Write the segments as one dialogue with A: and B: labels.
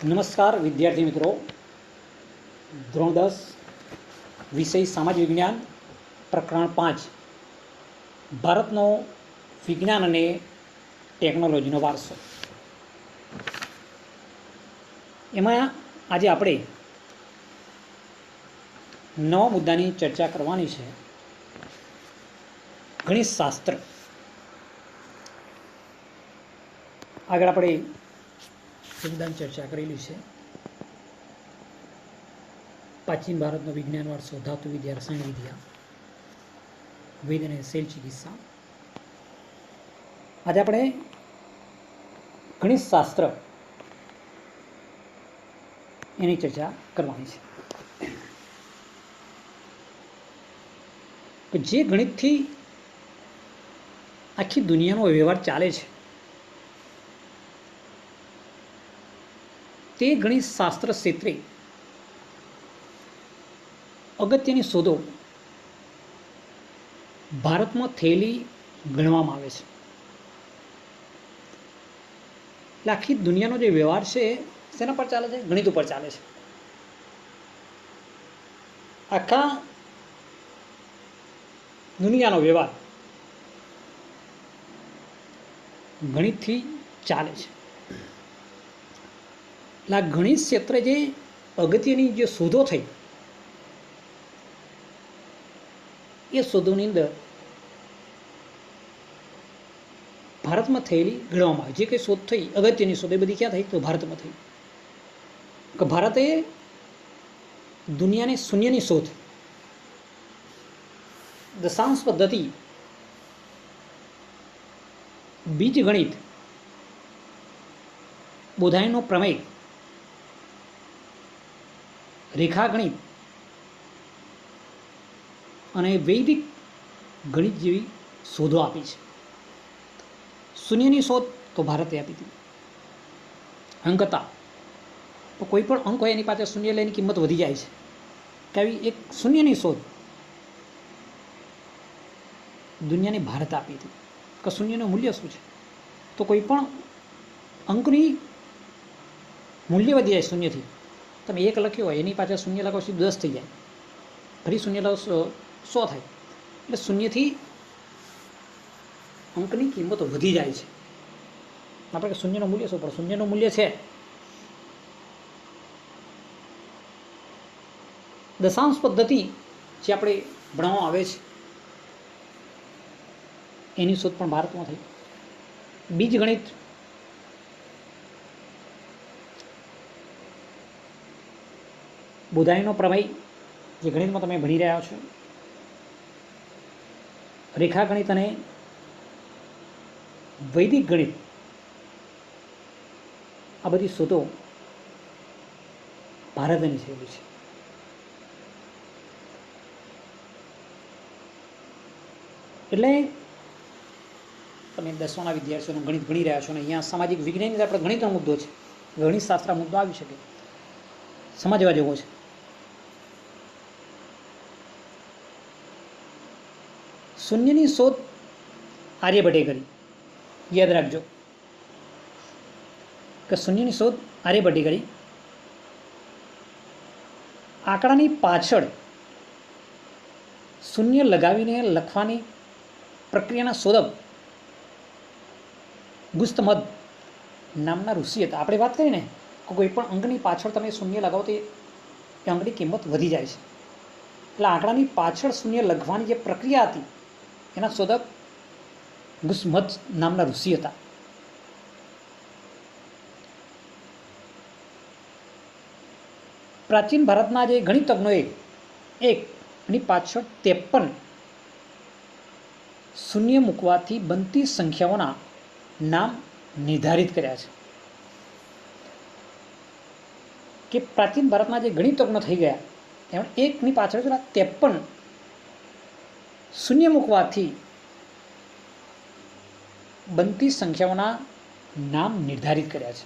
A: નમસ્કાર વિદ્યાર્થી મિત્રો, ધોરણ 10 વિષય સામાજિક વિજ્ઞાન પ્રકરણ 5 ભારતનો વિજ્ઞાન અને ટેકનોલોજીનો વારસો. એમાં આજે આપણે નવા મુદ્દાની ચર્ચા કરવાની છે. ગણિતશાસ્ત્ર. આગળ આપણે મુદ્દાની ચર્ચા કરેલી છે. પ્રાચીન ભારતનો વિજ્ઞાન વારસો, ધાતુ વિદ્યા, રસાયણ વિદ્યા, વેદ અને શૈલ ચિકિત્સા. આજે આપણે ગણિતશાસ્ત્ર એની ચર્ચા કરવાની છે. કે જે ગણિતથી આખી દુનિયાનો વ્યવહાર ચાલે છે, તે ગણિતશાસ્ત્ર ક્ષેત્રે અગત્યની શોધો ભારતમાં થયેલી ગણવામાં આવે છે. એટલે આખી દુનિયાનો જે વ્યવહાર છે શેના પર ચાલે છે? ગણિત ઉપર ચાલે છે. આખા દુનિયાનો વ્યવહાર ગણિતથી ચાલે છે. એટલે આ ગણિત ક્ષેત્રે જે અગત્યની જે શોધો થઈ, એ શોધોની અંદર ભારતમાં થયેલી ગણવામાં આવે. જે કંઈ શોધ થઈ, અગત્યની શોધ, એ બધી ક્યાં થઈ? તો ભારતમાં થઈ. કે ભારતે દુનિયાને શૂન્યની શોધ, દશાંશ પદ્ધતિ, બીજગણિત, બોધાયનનો પ્રમેય, રેખાગણિત અને વૈદિક ગણિત જેવી શોધો આપી છે. શૂન્યની શોધ તો ભારતે આપી હતી. અંક હતા, તો કોઈ પણ અંક હોય એની પાસે શૂન્ય લઈને કિંમત વધી જાય છે. કે આવી એક શૂન્યની શોધ દુનિયાને ભારત આપી હતી. કે શૂન્યનું મૂલ્ય શું છે? તો કોઈ પણ અંકની મૂલ્ય વધી જાય શૂન્યથી. તમે 1 લખ્યો હોય, એની પાછળ શૂન્ય લખો, સીધું 10 થઈ જાય. ફરી શૂન્ય લખો 100 થાય. એટલે શૂન્યથી અંકની કિંમતો વધી જાય છે. આપણે શૂન્યનું મૂલ્ય શું? પણ શૂન્યનું મૂલ્ય છે દશાંશ પદ્ધતિ જે આપણે ભણવામાં આવે છે, એની શોધ પણ ભારતમાં થઈ. બીજગણિત, બોધાયનનો પ્રમેય જે ગણિતમાં તમે ભણી રહ્યા છો, રેખાગણિત અને વૈદિક ગણિત, આ બધી શોધો ભારતની થયેલી છે. એટલે તમે 10માના વિદ્યાર્થીઓનું ગણિત ભણી રહ્યા છો, અને અહીંયા સામાજિક વિજ્ઞાનની આપણે ગણિતનો મુદ્દો છે, ગણિતશાસ્ત્ર મુદ્દો આવી શકે, સમજવા જેવો છે. શૂન્યની શોધ આર્યભટ્ટે કરી. યાદ રાખજો કે શૂન્યની શોધ આર્યભટ્ટે કરી. આંકડાની પાછળ શૂન્ય લગાવીને લખવાની પ્રક્રિયાના શોધક ગુસ્તમદ નામના ઋષિ હતા. આપણે વાત કરીએ ને કે કોઈ પણ અંકની પાછળ તમે શૂન્ય લગાવો તો એ અંકની કિંમત વધી જાય છે. એટલે આંકડાની પાછળ શૂન્ય લખવાની જે પ્રક્રિયા હતી, એના શોધક ગુસ્મદ નામના ઋષિ હતા. પ્રાચીન ભારતના જે ગણિતજ્ઞોએ એકની પાછળ 53 શૂન્ય મૂકવાથી બનતી સંખ્યાઓના નામ નિર્ધારિત કર્યા છે. કે પ્રાચીન ભારતના જે ગણિતજ્ઞો થઈ ગયા, એમણે એકની પાછળ 53 શૂન્ય મૂકવાથી બનતી સંખ્યાઓના નામ નિર્ધારિત કર્યા છે.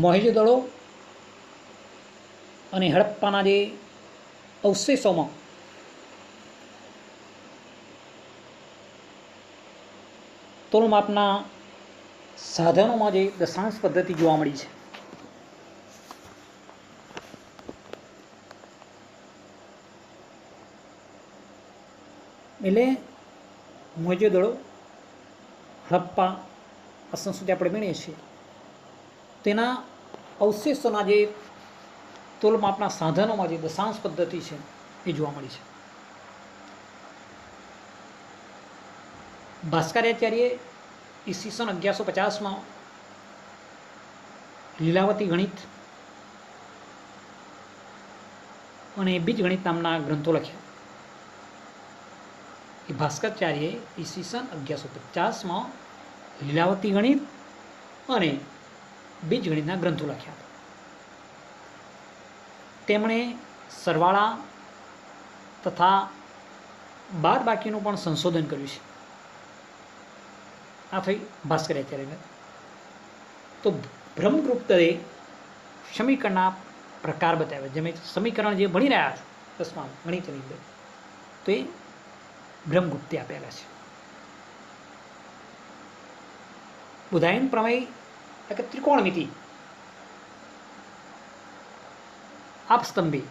A: મોહેંજો-દડો અને હડપ્પાના જે અવશેષોમાં તોલમાપના સાધનોમાં જે દશાંશ પદ્ધતિ જોવા મળી છે, એટલે મોહેંજો-દડો, હડપ્પા, અસર સુધી આપણે ગણીએ છીએ, તેના અવશેષોના જે તોલમાપના સાધનોમાં જે દશાંશ પદ્ધતિ છે એ જોવા મળી છે. ભાસ્કરાચાર્યે ઈસવીસન 1150માં લીલાવતી ગણિત અને બીજગણિત નામના ગ્રંથો લખ્યા. એ ભાસ્કરાચાર્યે ઈસવીસન 1150માં લીલાવતી ગણિત અને બીજગણિતના ગ્રંથો લખ્યા. તેમણે સરવાળા તથા બાદબાકીનું પણ સંશોધન કર્યું છે. આ થઈ ભાસ્કરાચાર્યને. તો બ્રહ્મગુપ્તે સમીકરણના પ્રકાર બતાવ્યા. જેમ સમીકરણ જે ભણી રહ્યા છો 10મા ગણિતની અંદર, તો એ બ્રહ્મગુપ્તે આપેલા છે. ઉદાહરણ પ્રમેય એટલે કે ત્રિકોણમિતિ આપસ્તંભે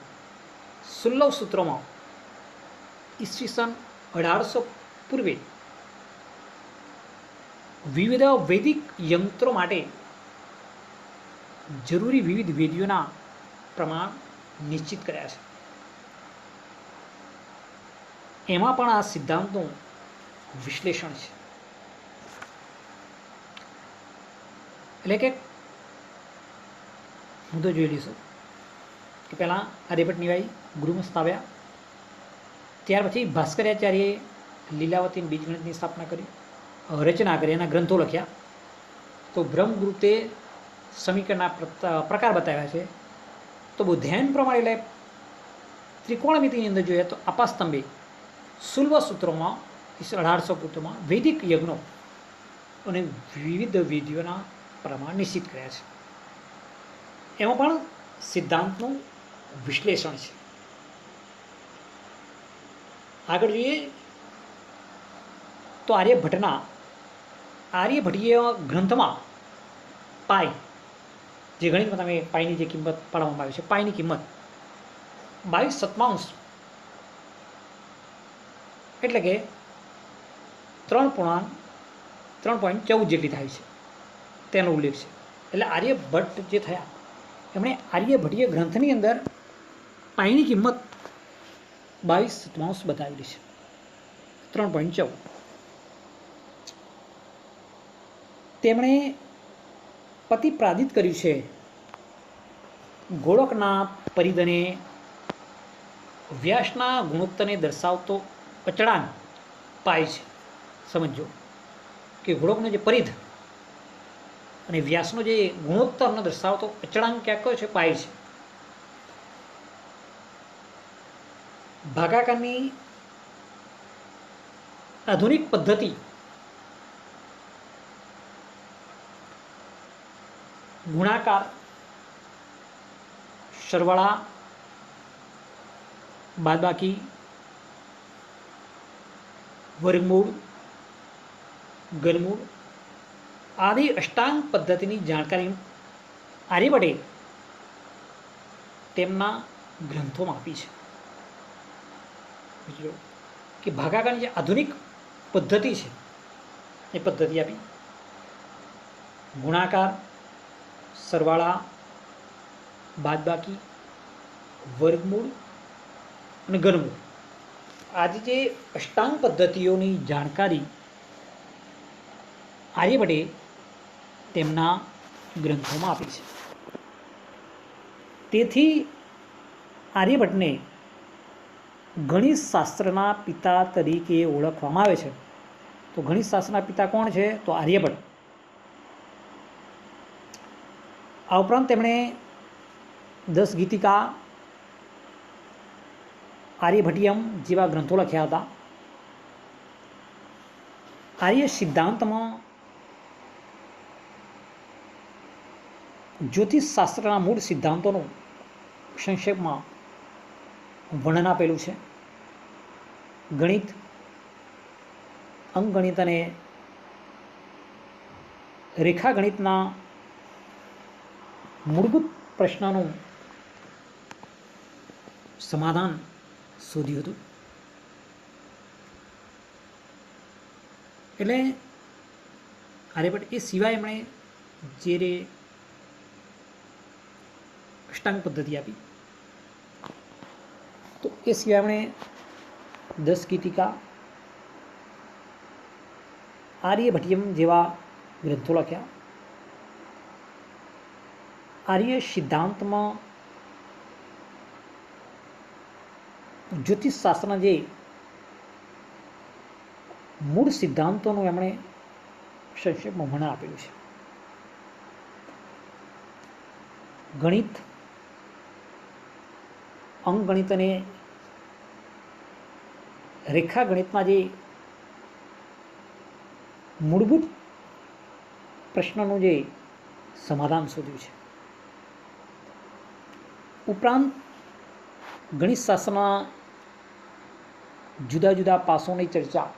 A: 16 સૂત્રોમાં ઈસવીસન 1800 પૂર્વે વિવિધ વૈદિક યંત્રો માટે જરૂરી વિવિધ વેદીઓના પ્રમાણ નિશ્ચિત કર્યા છે. એમાં પણ આ સિદ્ધાંતનું વિશ્લેષણ છે. એટલે કે હું તો જોઈ લઈશું કે પહેલાં આર્યભટ્ટ નિવાઈ ગૃહસ્થ આવ્યા, ત્યાર પછી ભાસ્કરાચાર્યએ લીલાવતી બીજગણિતની સ્થાપના કરી, રચના કરી, એના ગ્રંથો લખ્યા. તો બ્રહ્મગુપ્તે સમીકરણના પ્રકાર બતાવ્યા છે. તો બુદ્ધાયન પ્રમાણે એટલે ત્રિકોણમિતિની અંદર જોઈએ તો અપાસ્તંભે 16 સૂત્રોમાં 1800 સૂત્રોમાં વૈદિક યજ્ઞો અને વિવિધ વિધિઓના પ્રમાણ નિશ્ચિત કર્યા છે. એમાં પણ સિદ્ધાંતનું વિશ્લેષણ છે. આગળ જોઈએ તો આર્યભટ્ટીય ગ્રંથમાં પાઈ, જે ગણિતમાં તમે પાઈની જે કિંમત પાડવામાં આવી છે, પાઈની કિંમત 22/7 એટલે કે 3.14 જેટલી થાય છે, તેનો ઉલ્લેખ છે. એટલે આર્યભટ્ટ જે થયા એમણે આર્યભટ્ટીય ગ્રંથની અંદર પાઈની કિંમત 22/7 બતાવેલી છે, 3.14. તેમણે પ્રતિપાદિત કર્યું છે ગોળકના પરિધને વ્યાસના ગુણોત્તરને દર્શાવતો અચળાંક પાય છે. સમજો કે ગોળકનો જે પરિધ અને વ્યાસનો જે ગુણોત્તરને દર્શાવતો અચળાંક ક્યાં કયો છે? પાય છે. ભાગાકારની આધુનિક પદ્ધતિ ગુણાકાર, સરવાળા, બાદબાકી, વર્ગમૂળ, ઘનમૂળ આદિ અષ્ટાંગ પદ્ધતિની જાણકારી આર્યભટ્ટે તેમના ગ્રંથોમાં આપી છે. બીજો કે ભાગાકારની જે આધુનિક પદ્ધતિ છે એ પદ્ધતિ આપી. ગુણાકાર, સરવાળા, બાદબાકી, વર્ગમૂળ અને ઘનમૂળ આજે જે અષ્ટાંગ પદ્ધતિઓની જાણકારી આર્યભટ્ટે તેમના ગ્રંથોમાં આપી છે. તેથી આર્યભટ્ટને ગણિતશાસ્ત્રના પિતા તરીકે ઓળખવામાં આવે છે. તો ગણિતશાસ્ત્રના પિતા કોણ છે? તો આર્યભટ્ટ. આ ઉપરાંત તેમણે 10 ગીતિકા, આર્યભટ્ટિયમ જેવા ગ્રંથો લખ્યા હતા. આર્ય સિદ્ધાંતમાં જ્યોતિષશાસ્ત્રના મૂળ સિદ્ધાંતોનું સંક્ષેપમાં વર્ણન આપેલું છે. ગણિત, અંકગણિત અને રેખાગણિતના મૂળભૂત પ્રશ્નનું સમાધાન શોધ્યું હતું. એટલે આર્યભટ્ટ એ સિવાય એમણે જે રે અષ્ટાંગ પદ્ધતિ આપી, તો એ સિવાય એમણે 10 ગીતિકા, આર્યભટ્ટિયમ જેવા ગ્રંથો લખ્યા. આર્ય સિદ્ધાંતમાં જ્યોતિષશાસ્ત્રના જે મૂળ સિદ્ધાંતોનું એમણે સંક્ષેપમાં વર્ણન આપેલું છે. ગણિત, અંકગણિત અને રેખાગણિતના જે મૂળભૂત પ્રશ્નનું જે સમાધાન શોધ્યું છે. ઉપરાંત ગણિતશાસ્ત્રના જુદા જુદા પાસોની ચર્ચા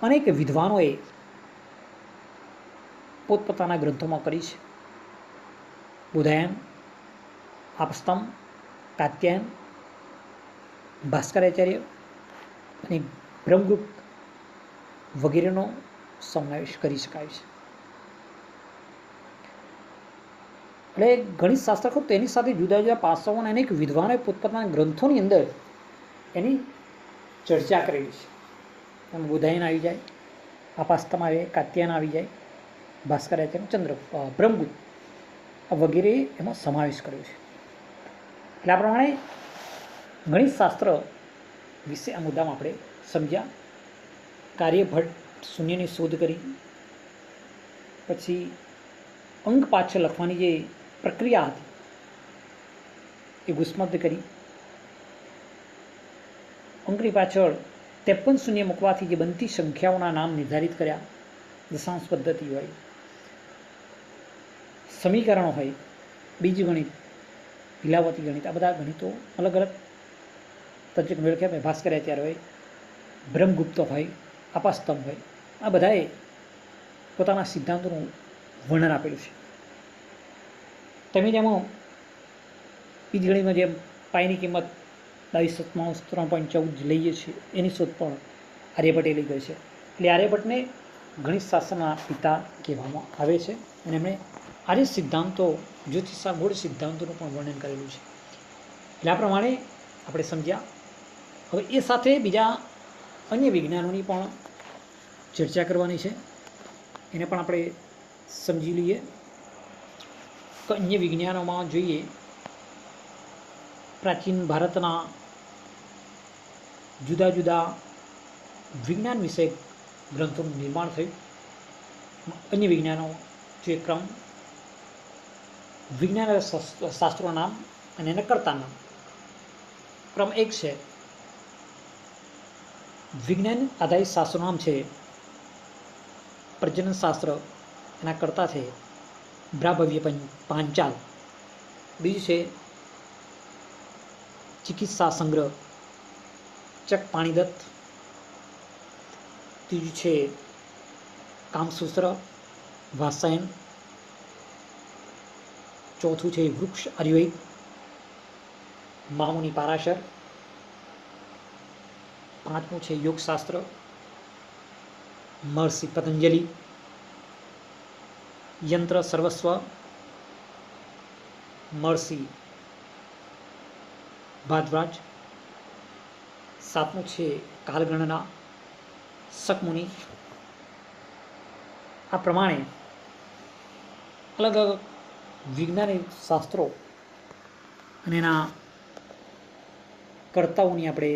A: અનેક વિદ્વાનોએ પોતપોતાના ગ્રંથોમાં કરી છે. બુધાયન, આપસ્તંભ, કાત્યાયન, ભાસ્કરાચાર્ય અને બ્રહ્મગુપ્ત વગેરેનો સમાવેશ કરી શકાય છે. એટલે ગણિતશાસ્ત્ર ખરું તેની સાથે જુદા જુદા પાસાઓના અનેક વિદ્વાનોએ પોતપોતાના ગ્રંથોની અંદર એની ચર્ચા કરેલી છે. એમ બુધાયન આવી જાય, આપાસ્તમ આવે, કાત્યાયન આવી જાય, ભાસ્કરાચાર્ય, બ્રહ્મગુપ્ત વગેરે એમાં સમાવેશ કર્યો છે. એટલે આ પ્રમાણે ગણિતશાસ્ત્ર વિશે આ મુદ્દામાં આપણે સમજ્યા. આર્યભટ્ટ શૂન્યની શોધ કરી, પછી અંક પાછળ લખવાની જે પ્રક્રિયા હતી એ ગુસ્મદ્ધ કરી. અંકની પાછળ 53 શૂન્ય મૂકવાથી જે બનતી સંખ્યાઓના નામ નિર્ધારિત કર્યા. દશાંશ પદ્ધતિ હોય, સમીકરણો હોય, બીજગણિત, લીલાવતી ગણિત, આ બધા ગણિતો અલગ અલગ તજક મેળખ્યા. ભાસ્કરાચાર્ય હોય, બ્રહ્મગુપ્ત હોય, આપાસ્તંભ હોય, આ બધાએ પોતાના સિદ્ધાંતોનું વર્ણન આપેલું છે. તમે જેમાં બીજગણિતમાં જેમ પાઈની કિંમત 22/3.14 લઈએ છીએ એની શોધ પણ આર્યભટ્ટે લઈ ગઈ છે. એટલે આર્યભટ્ટને ગણિતશાસ્ત્રના પિતા કહેવામાં આવે છે અને એમણે આર્ય સિદ્ધાંતો, જ્યોતિષના મૂળ સિદ્ધાંતોનું પણ વર્ણન કરેલું છે. એટલે આ પ્રમાણે આપણે સમજ્યા. હવે એ સાથે બીજા અન્ય વિજ્ઞાનોની પણ ચર્ચા કરવાની છે, એને પણ આપણે સમજી લઈએ. તો અન્ય વિજ્ઞાનોમાં જોઈએ, પ્રાચીન ભારતના જુદા જુદા વિજ્ઞાન વિષયક ગ્રંથોનું નિર્માણ થયું. અન્ય વિજ્ઞાનો જે ક્રમ, વિજ્ઞાન શાસ્ત્રોના નામ અને એના કર્તા નામ. ક્રમ 1 છે વિજ્ઞાન આધારિત શાસ્ત્રનું નામ છે પ્રજનન શાસ્ત્ર, એના કર્તા છે બ્રાભવ્ય પાંચાલ. બીજું છે ચિકિત્સા સંગ્રહ, ચક પાણીદત્ત. ત્રીજું છે કામસૂત્ર, વાત્સાયન. ચોથું છે વૃક્ષ આયુર્વેદ, મહામુનિ પારાશર. પાંચમું છે યોગશાસ્ત્ર, મહર્ષિ પતંજલિ. યંત્ર સર્વસ્વ, મહર્ષિ ભારદ્વાજ. સાતમું છે કાલગણના, શકમુનિ. આ પ્રમાણે અલગ અલગ વિજ્ઞાનિક શાસ્ત્રો અને એના કર્તાઓની આપણે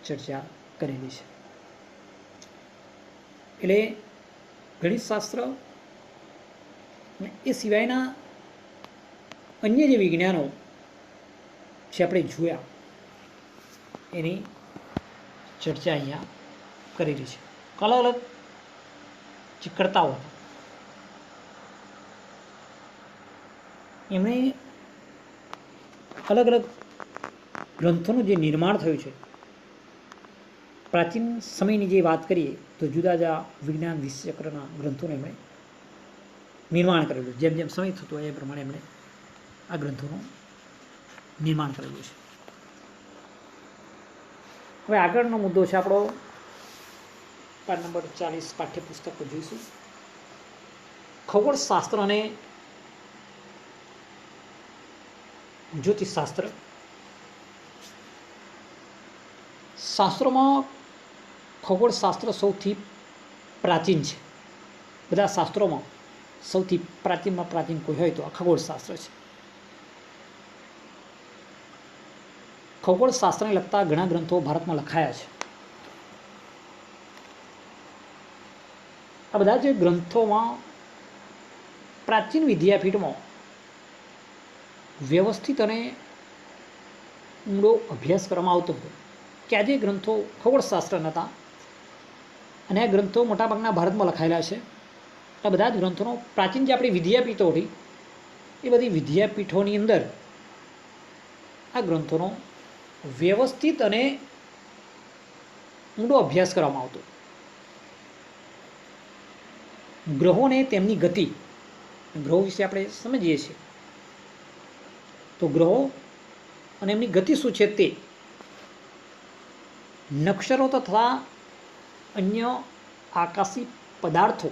A: ચર્ચા કરેલી છે. એટલે ગણિતશાસ્ત્ર અને એ સિવાયના અન્ય જે વિજ્ઞાનો જે આપણે જોયા એની ચર્ચા અહીંયા કરેલી છે. અલગ અલગ જે કર્તાઓ એમણે અલગ અલગ ગ્રંથોનું જે નિર્માણ થયું છે પ્રાચીન સમયની જે વાત કરીએ તો જુદા જુદા વિજ્ઞાન વિષયકરના ગ્રંથોને એમણે નિર્માણ કરેલું. જેમ જેમ સમય થતો હોય એ પ્રમાણે એમણે આ ગ્રંથોનું નિર્માણ કરેલું છે. હવે આગળનો મુદ્દો છે આપણો પાઠ નંબર 40 પાઠ્યપુસ્તક જોઈશું. ખગોળશાસ્ત્ર અને જ્યોતિષશાસ્ત્ર. શાસ્ત્રોમાં ખગોળશાસ્ત્ર સૌથી પ્રાચીન છે. બધા શાસ્ત્રોમાં સૌથી પ્રાચીનમાં પ્રાચીન કોઈ હોય તો આ ખગોળશાસ્ત્ર છે. ખગોળશાસ્ત્રને લગતા ઘણા ગ્રંથો ભારતમાં લખાયા છે. આ બધા જે ગ્રંથોમાં પ્રાચીન વિદ્યાપીઠમાં વ્યવસ્થિત અને ઊંડો અભ્યાસ કરવામાં આવતો હતો કે આજે ગ્રંથો ખગોળશાસ્ત્રના હતા અને આ ગ્રંથો મોટાભાગના ભારતમાં લખાયેલા છે. આ બધા જ ગ્રંથોનો પ્રાચીન જે આપણી વિદ્યાપીઠો હતી એ બધી વિદ્યાપીઠોની અંદર આ ગ્રંથોનો વ્યવસ્થિત અને ઊંડો અભ્યાસ કરવામાં આવતો. ગ્રહોને તેમની ગતિ, ગ્રહો વિશે આપણે સમજીએ છીએ તો ગ્રહો અને એમની ગતિ શું છે તે નક્ષત્રો તથા અન્ય આકાશી પદાર્થો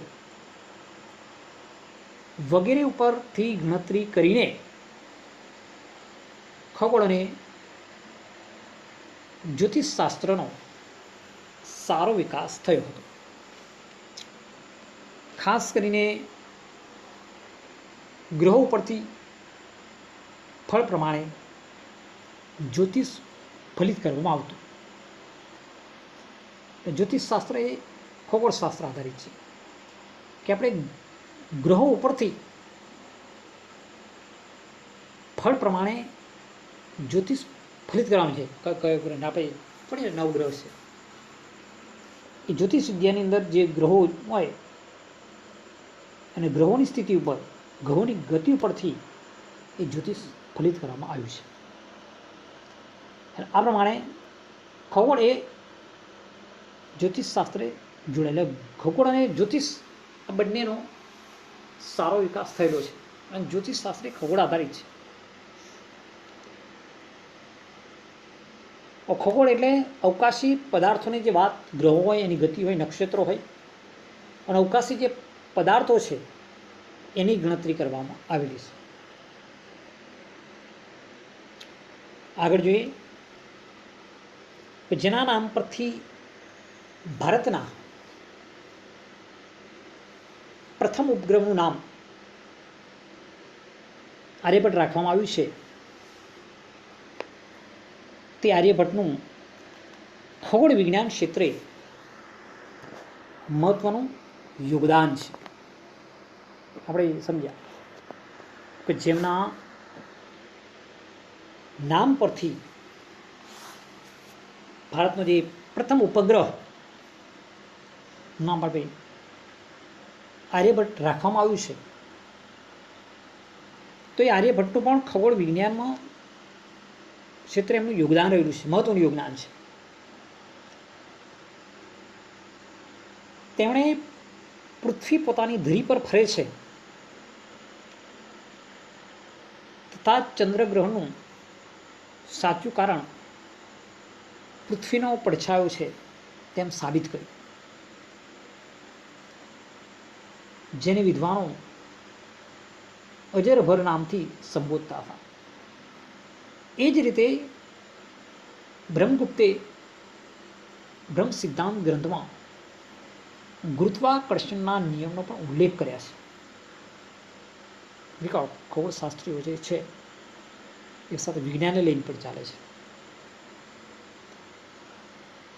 A: વગેરે ઉપરથી ગણતરી કરીને ખગોળ અને જ્યોતિષશાસ્ત્રનો સારો વિકાસ થયો હતો. ખાસ કરીને ગ્રહો ઉપરથી ફળ પ્રમાણે જ્યોતિષ ફલિત કરવામાં આવતું. જ્યોતિષશાસ્ત્ર એ ખગોળશાસ્ત્ર આધારિત છે કે આપણે ગ્રહો ઉપરથી ફળ પ્રમાણે જ્યોતિષ ફલિત કરવાનું છે. કયો ગ્રહ આપણે પણ 9 ગ્રહ છે. એ જ્યોતિષ વિદ્યાની અંદર જે ગ્રહો હોય અને ગ્રહોની સ્થિતિ ઉપર, ગ્રહોની ગતિ ઉપરથી એ જ્યોતિષ ફલિત કરવામાં આવ્યું છે. આ પ્રમાણે ખગોળ એ જ્યોતિષશાસ્ત્રે જોડાયેલા. ખગોળ અને જ્યોતિષ આ બંનેનો સારો વિકાસ થયેલો છે અને જ્યોતિષશાસ્ત્ર ખગોળ આધારિત છે. ખગોળ એટલે અવકાશી પદાર્થોની જે વાત, ગ્રહો હોય એની ગતિ હોય, નક્ષત્રો હોય અને અવકાશી જે પદાર્થો છે એની ગણતરી કરવામાં આવેલી છે. આગળ જોઈએ કે જેના નામ પરથી ભારતના પ્રથમ ઉપગ્રહનું નામ આર્યભટ્ટ રાખવામાં આવ્યું છે. તે આર્યભટ્ટનું ખગોળ વિજ્ઞાન ક્ષેત્રે મહત્વનું યોગદાન છે. આપણે સમજ્યા કે જેમના નામ પરથી ભારતનો જે પ્રથમ ઉપગ્રહ નામ પર આર્યભટ્ટ રાખવામાં આવ્યું છે તો એ આર્યભટ્ટનું પણ ખગોળ વિજ્ઞાનમાં ક્ષેત્રે એમનું યોગદાન રહેલું છે, મહત્વનું યોગદાન છે. તેમણે પૃથ્વી પોતાની ધરી પર ફરે છે તથા ચંદ્રગ્રહણનું સાચું કારણ પૃથ્વીનો પડછાયો છે તેમ સાબિત કર્યું. જેને વિદ્વાનો અજરભર નામથી સંબોધતા હતા. એ જ રીતે બ્રહ્મગુપ્તે બ્રહ્મ સિદ્ધાંત ગ્રંથમાં ગુરુત્વાકર્ષણના નિયમનો પણ ઉલ્લેખ કર્યા છે. વિકાસ ખગોળશાસ્ત્રીઓ જે છે એ સાથે વિજ્ઞાનને લઈને પણ ચાલે છે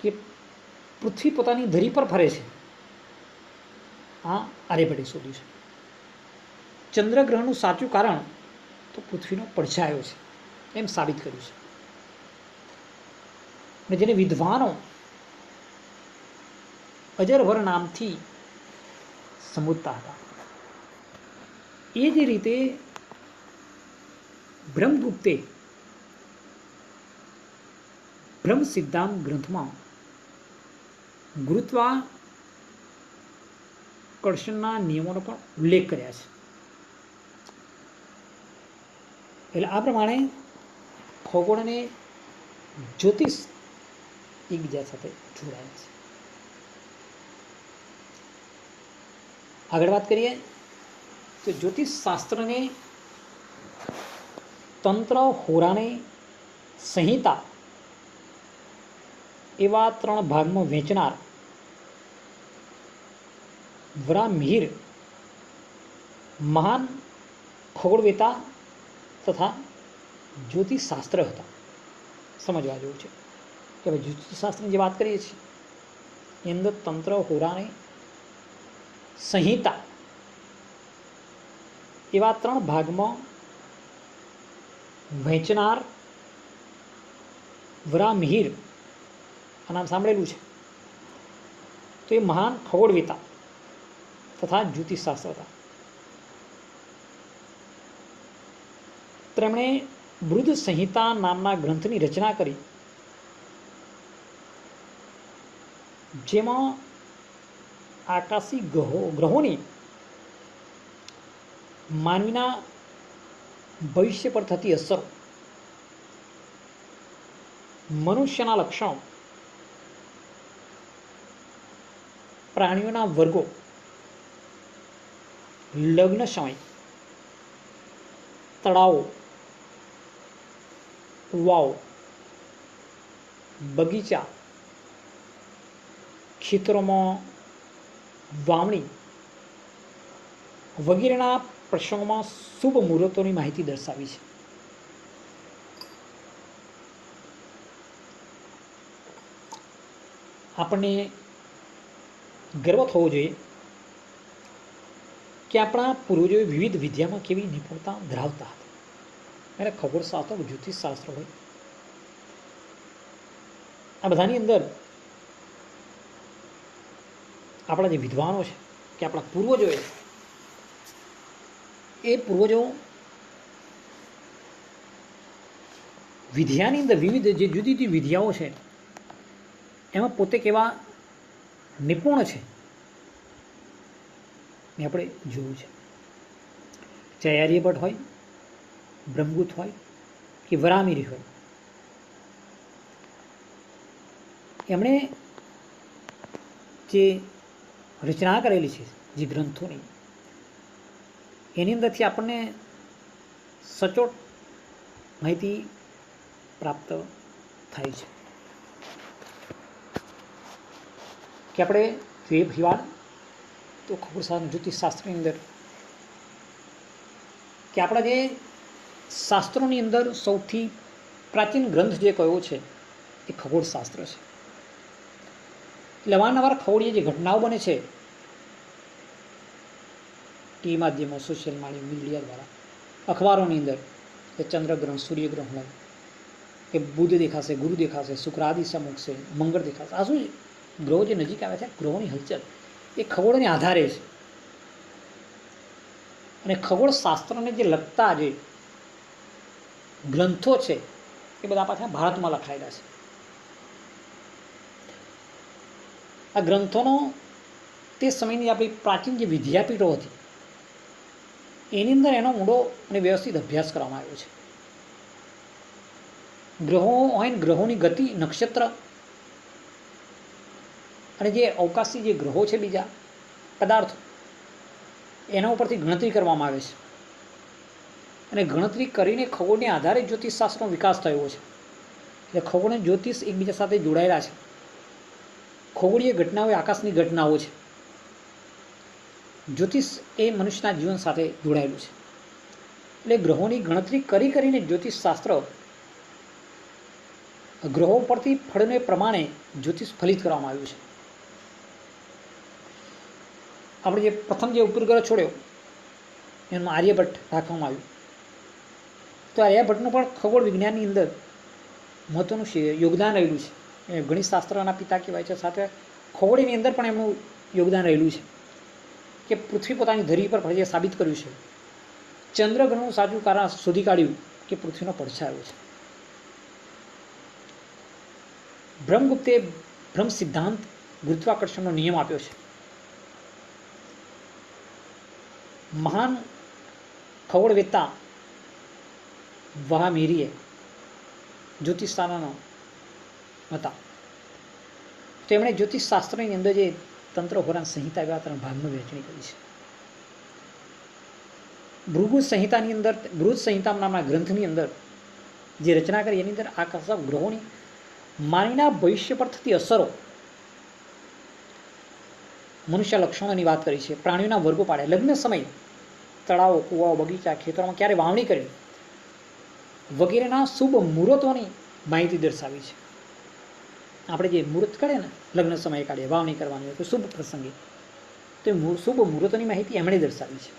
A: કે પૃથ્વી પોતાની ધરી પર ફરે છે. આ આર્યભટ્ટે શોધ્યું છે. ચંદ્રગ્રહણનું સાચું કારણ તો પૃથ્વીનો પડછાયો છે એમ સાબિત કર્યું છે. અને જેને વિદ્વાનો અજરભર નામથી સંબોધતા હતા. એ જ રીતે બ્રહ્મગુપ્તે બ્રહ્મ સિદ્ધાંત ગ્રંથમાં ગુરુત્વાકર્ષણના નિયમોનો પણ ઉલ્લેખ કર્યા છે. એટલે આ પ્રમાણે ખગોળ અને જ્યોતિષ એકબીજા સાથે જોડાયા છે. આગળ વાત કરીએ તો જ્યોતિષ શાસ્ત્રને તંત્ર, હોરાને, સંહિતા એવા 3 ભાગમાં વહેંચનાર વરામિહિર મહાન ખગોળવેતા તથા જ્યોતિષશાસ્ત્ર હતા. સમજવા જેવું છે કે ભાઈ જ્યોતિષશાસ્ત્રની જે વાત કરીએ છીએ એની અંદર તંત્ર, હોરાને, સંહિતા એવા 3 ભાગમાં વહેંચનાર વરામિહિર આ નામ સાંભળેલું છે. તો એ મહાન ખગોળવેતા તથા જ્યોતિષશાસ્ત્ર હતા. તેમણે બૃહદ સંહિતા નામના ગ્રંથની રચના કરી, જેમાં આકાશી ગ્રહોની માનવીના ભવિષ્ય પર થતી અસરો, મનુષ્યના લક્ષણો, પ્રાણીઓના વર્ગો, લગ્ન સમય, તળાવો, કુવાઓ, બગીચા, ખેતરોમાં વાવણી વગેરેના પ્રસંગોમાં શુભ મુહૂર્તોની માહિતી દર્શાવી છે. આપણને ગર્વ થવો જોઈએ કે આપણા પૂર્વજોએ વિવિધ વિદ્યામાં કેવી નિપુણતા ધરાવતા હતા. એટલે ખગોળશાસ્ત્ર, જ્યોતિષશાસ્ત્ર હોય, આ બધાની અંદર આપણા જે વિદ્વાનો છે કે આપણા પૂર્વજોએ એ પૂર્વજો વિદ્યાની અંદર વિવિધ જે જુદી જુદી વિદ્યાઓ છે એમાં પોતે કેવા નિપુણ છે એ આપણે જોયું છે. ચાહે આર્યભટ્ટ હોય, બ્રહ્મગુપ્ત હોય કે વરામિહિર હોય, એમણે જે રચના કરેલી છે જે ગ્રંથોની, એની અંદરથી આપણને સચોટ માહિતી પ્રાપ્ત થાય છે કે આપણે જોઈએ ભીવાડ તો ખગોળશાસ્ત્ર, જ્યોતિષશાસ્ત્રની અંદર કે આપણા જે શાસ્ત્રોની અંદર સૌથી પ્રાચીન ગ્રંથ જે કયો છે એ ખગોળશાસ્ત્ર છે. એટલે અવારનવાર ખગોળીય જે ઘટનાઓ બને છે ટીવી માધ્યમો, સોશિયલ મીડિયા દ્વારા, અખબારોની અંદર કે ચંદ્રગ્રહણ, સૂર્યગ્રહણ હોય કે બુધ દેખાશે, ગુરુ દેખાશે, શુક્ર આ દિશા મૂકશે, મંગળ દેખાશે, આ શું છે? ગ્રહો જે નજીક આવે છે, ગ્રહોની હલચલ એ ખગોળને આધારે છે. અને ખગોળશાસ્ત્રને જે લગતા જે ગ્રંથો છે એ બધા પાછા ભારતમાં લખાયેલા છે. આ ગ્રંથોનો તે સમયની આપણી પ્રાચીન જે વિદ્યાપીઠો હતી એની અંદર એનો ઊંડો અને વ્યવસ્થિત અભ્યાસ કરવામાં આવ્યો છે. ગ્રહો હોય ને ગ્રહોની ગતિ, નક્ષત્ર અને જે અવકાશી જે ગ્રહો છે, બીજા પદાર્થો, એના ઉપરથી ગણતરી કરવામાં આવે છે. અને ગણતરી કરીને ખગોળને આધારે જ્યોતિષશાસ્ત્રનો વિકાસ થયો છે. એટલે ખગોળ અને જ્યોતિષ એકબીજા સાથે જોડાયેલા છે. ખગોળીય ઘટનાઓ એ આકાશની ઘટનાઓ છે. જ્યોતિષ એ મનુષ્યના જીવન સાથે જોડાયેલું છે. એટલે ગ્રહોની ગણતરી કરીને જ્યોતિષશાસ્ત્ર ગ્રહો પરથી ફળને પ્રમાણે જ્યોતિષ ફલિત કરવામાં આવ્યું છે. આપણે જે પ્રથમ જે ઉપગ્રહ છોડ્યો એનું આર્યભટ્ટ રાખવામાં આવ્યું. તો આર્યભટ્ટનું પણ ખગોળ વિજ્ઞાનની અંદર મહત્વનું યોગદાન રહેલું છે. એ ગણિતશાસ્ત્રના પિતા કહેવાય છે. સાથે ખગોળની અંદર પણ એમનું યોગદાન રહેલું છે કે પૃથ્વી પોતાની ધરી પર ફરે સાબિત કર્યું છે. ચંદ્રગ્રહણનું સાચું કારણ શોધી કાઢ્યું કે પૃથ્વીનો પડછાયો છે. બ્રહ્મગુપ્તે બ્રહ્મ સિદ્ધાંત ગુરુત્વાકર્ષણનો નિયમ આપ્યો છે. મહાન ખગોળવેત્તા વહામેરીએ જ્યોતિષશાસ્ત્રના હતા. તેમણે જ્યોતિષશાસ્ત્રની અંદર જે તંત્ર હોરાન સંહિતા એવા 3 ભાગમાં વહેંચણી કરી છે. ભૃગુ સંહિતાની અંદર, બૃહદ સંહિતા નામના ગ્રંથની અંદર જે રચના કરી એની અંદર આકાશ ગ્રહોની માનવીના ભવિષ્ય પર થતી અસરો, મનુષ્ય લક્ષણોની વાત કરી છે. પ્રાણીઓના વર્ગો પાડ્યા, લગ્ન સમય, તળાવો, કુવાઓ, બગીચા, ખેતરોમાં ક્યારે વાવણી કરવી વગેરેના શુભ મુહૂર્તોની માહિતી દર્શાવી છે. આપણે જે મુહૂર્ત કાઢીએ ને, લગ્ન સમયે કાઢીએ, વાવણી કરવાની હોય તો શુભ પ્રસંગે, તો એ શુભ મુહૂર્તોની માહિતી એમણે દર્શાવી છે.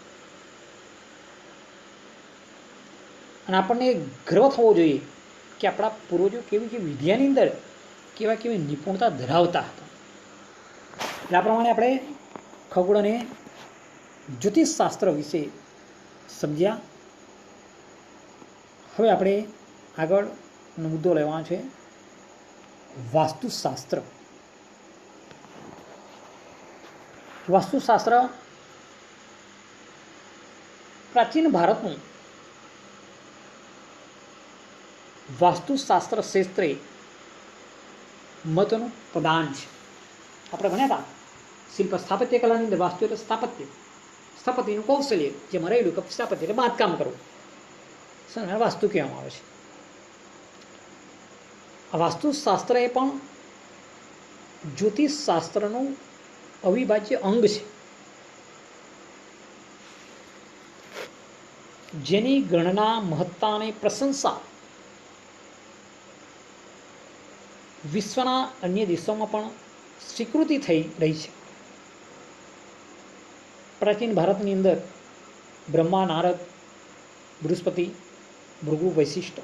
A: અને આપણને ગર્વ થવો જોઈએ કે આપણા પૂર્વજો કેવી કેવી વિદ્યાની અંદર કેવી નિપુણતા ધરાવતા હતા. એટલે આ પ્રમાણે આપણે ખગોળ અને જ્યોતિષશાસ્ત્ર વિશે સમજ્યા. હવે આપણે આગળનો મુદ્દો લેવાનો છે વાસ્તુશાસ્ત્ર. વાસ્તુશાસ્ત્ર પ્રાચીન ભારતનું વાસ્તુશાસ્ત્ર ક્ષેત્રે મહત્વનું પ્રદાન છે. આપણે ભણ્યા હતા શિલ્પ સ્થાપત્ય કલાની અંદર વાસ્તુ એટલે સ્થાપત્યનું કૌશલ્ય, જેમાં રહેલું કે સ્થાપત્ય એટલે બાંધકામ કરવું, વાસ્તુ કહેવામાં આવે છે. આ વાસ્તુશાસ્ત્ર એ પણ જ્યોતિષશાસ્ત્રનું અવિભાજ્ય અંગ છે, જેની ગણના, મહત્તા અને પ્રશંસા વિશ્વના અન્ય દેશોમાં પણ સ્વીકૃતિ થઈ રહી છે. પ્રાચીન ભારતની અંદર બ્રહ્મા, નારદ, બૃહસ્પતિ, ભૃગુ, વશિષ્ઠ,